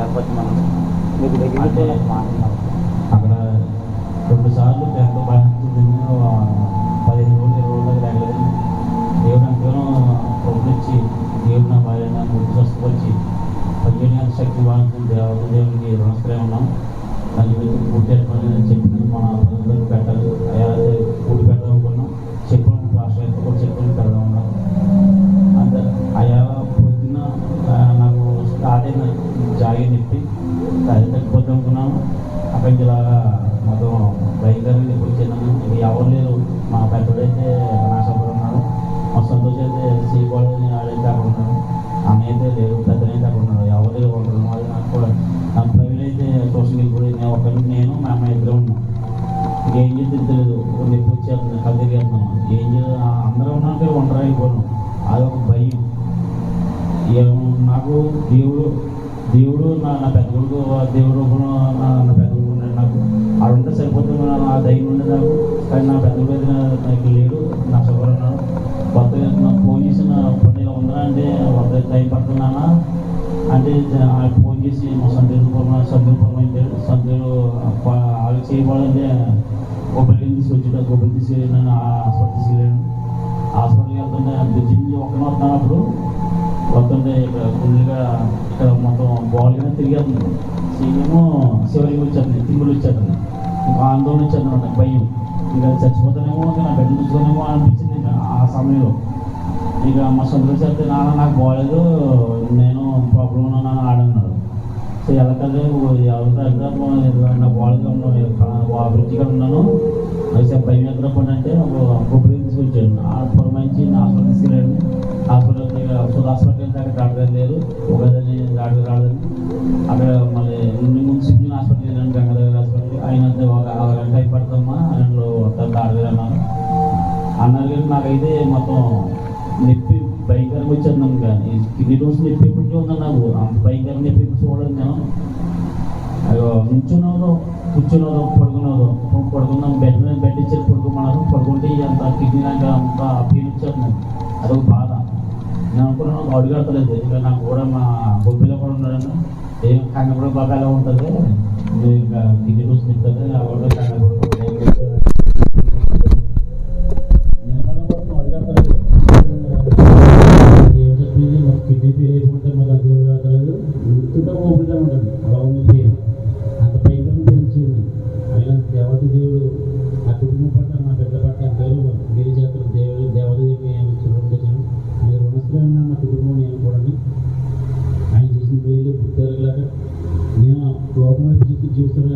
ఏర్పరిచి మనం మీకు దగ్గర మాట్లాడుతున్నాం. అక్కడ 2 సార్లు ఎంతో బాధించింది. 15 రోజులు 20 రోజులు దాకా లేగలేదు. దేవుడు అంతగానో ప్రభుత్వించి దేవుడు నా భార్య ముద్దు స్వస్థపరిచి 17 గంటల శక్తి బాధించిన దేవుడికి రుణస్థలే ఉన్నాం. దాని గురించి పూర్తి ఏర్పడి చెప్పిన మన పనులకు పెట్టాలి. అయ్యా కూడి పెడదాం అనుకున్నాం. చెప్పులు రాష్ట్ర కూడా చెప్పులు పెడదాం ఉన్నాం. అంత అయ్యా పొద్దున్న నాకు స్టార్ట్ అయిన జాగి నొప్పి అది తగ్గిపోద్దాం అనుకున్నాను. అక్కడికి ఇలాగా మొత్తం భయంకరంగా నొప్పి వచ్చేదాను. ఇక ఎవరు లేరు. మా పెద్దోడైతే నాశపడి ఉన్నాడు. మా సంతోష్ అయితే సీపాలని ఆడైతే అక్కడ ఉన్నాడు. అన్న అయితే లేరు. పెద్దనైతే అక్కడ ఉన్నాడు. ఎవరు లేరు ఉంటారు. మరి నాకు కూడా నా ప్రైవేట్ అయితే ట్యూషన్కి వెళ్ళిపోయి నేను మా అమ్మాయి ఇద్దరు ఉన్నాం. ఇక ఏం చేసి తెలియదు. నొప్పి వచ్చేస్తుంది. కళ్ళు తిరిగేస్తున్నాం. ఏం చేయాలి? అందరూ ఉన్నాక ఒంటరి అయిపోయాను. అదొక భయం. నాకు దేవుడు నా పెద్ద కొడుకు దేవుడు నా పెద్ద కొడుకు ఉన్నాడు. నాకు ఆడుంటే సరిపోతుంది. ఆ ధైర్యం ఉండేది నాకు. కానీ నా పెద్ద కొడుకు అయితే నాకు లేడు. నా షుగర్ ఉన్నాడు. కొత్తగా నాకు ఫోన్ చేసిన పండుగ ఉందా అంటే వద్ద టైం పడుతున్నానా అంటే ఫోన్ చేసి మా సందేహం అయితే సందేహం వాళ్ళు చేయబడాలంటే గొప్పలకి తీసుకొచ్చాడు. గొప్పలు తీసుకెళ్ళి నన్ను హాస్పిటల్ తీసుకెళ్ళాను. హాస్పిటల్కి వెళ్తుంటే బ్రిడ్జి ఒక్కనే వస్తున్నప్పుడు వస్తుంటే ఇక్కడ ఫుల్గా ఇక్కడ మొత్తం బాల్గానే తిరిగేస్తుంది. సీనేమో శివరికి వచ్చేస్తుంది. తిమ్ములు వచ్చేస్తుంది. ఇంకా ఆందోళన వచ్చేది. భయం. ఇక చచ్చిపోతానేమో నా బిడ్డ చూసుకోనేమో అనిపించింది. ఇంకా ఆ సమయంలో ఇక మా సొంత చెప్తే నాన్న నాకు బాగాలేదు, నేను ప్రాబ్లం ఉన్నాను ఆడన్నాడు. సో ఎలా కదా ఎవరితో నా బాగా బ్రిడ్జిగా ఉన్నాను. అయితే భయం ఎక్కడ పడంటే కొబ్బరి తీసుకొచ్చాడు. ఆ పురమాయించి నా హాస్పిటల్ తీసుకెళ్ళాడు. హాస్పిటల్కి హాస్పిటల్ వెళ్తే అక్కడ డాక్టర్ లేరు. ఒకదని డాక్టర్ రాదని అక్కడ మళ్ళీ ముందు సిమ్మిన్ హాస్పిటల్ వెళ్ళాను. గంగాధర్ హాస్పిటల్కి అయినంత ఒక 6 గంటలు అయిపడుతుందమ్మా అందులో డాక్టర్ అన్నారు. కానీ నాకైతే మొత్తం నొప్పి భయంకరంగా వచ్చేద్దాం. కానీ కిడ్నీ డోస్ నొప్పి ఎప్పటికీ ఉందని నాకు అంత భయంకరంగా నొప్పి చూడలేదు. నేను నుంచున్నాను, కూర్చున్నాను, పడుకున్నాం. బెడ్ ఇచ్చేది పడుకోమన్నారు. పడుకుంటే అంత కిడ్నీ నాకు అంత పెయిన్ వచ్చేస్తున్నాను. అదొక బాధ. నేను అనుకున్నాను అడుగు కడతలేదు. ఇక నాకు కూడా మా బొబ్బిలో కూడా ఉన్నాడు. ఏం కంగ కూడా బాగా ఎలా ఉంటుంది. ఇంకా కిడ్నీ డోస్ నింపుతుంది. అక్కడ కంగ కూడా అంత భయంకరంగా పెంచింది. అయినా దేవత దేవుడు ఆ కుటుంబం పట్ల నా బిడ్డ పట్ల ఎంతగానో మీరు చేస్తారు. దేవత చూడండి. మీరు రుణస్థలే ఉన్నాను. నా కుటుంబం నేను కూడా ఆయన చేసిన పేర్లు గుర్తెరగలేక నేను లోకం వైపు చూసి జీవిస్తాను.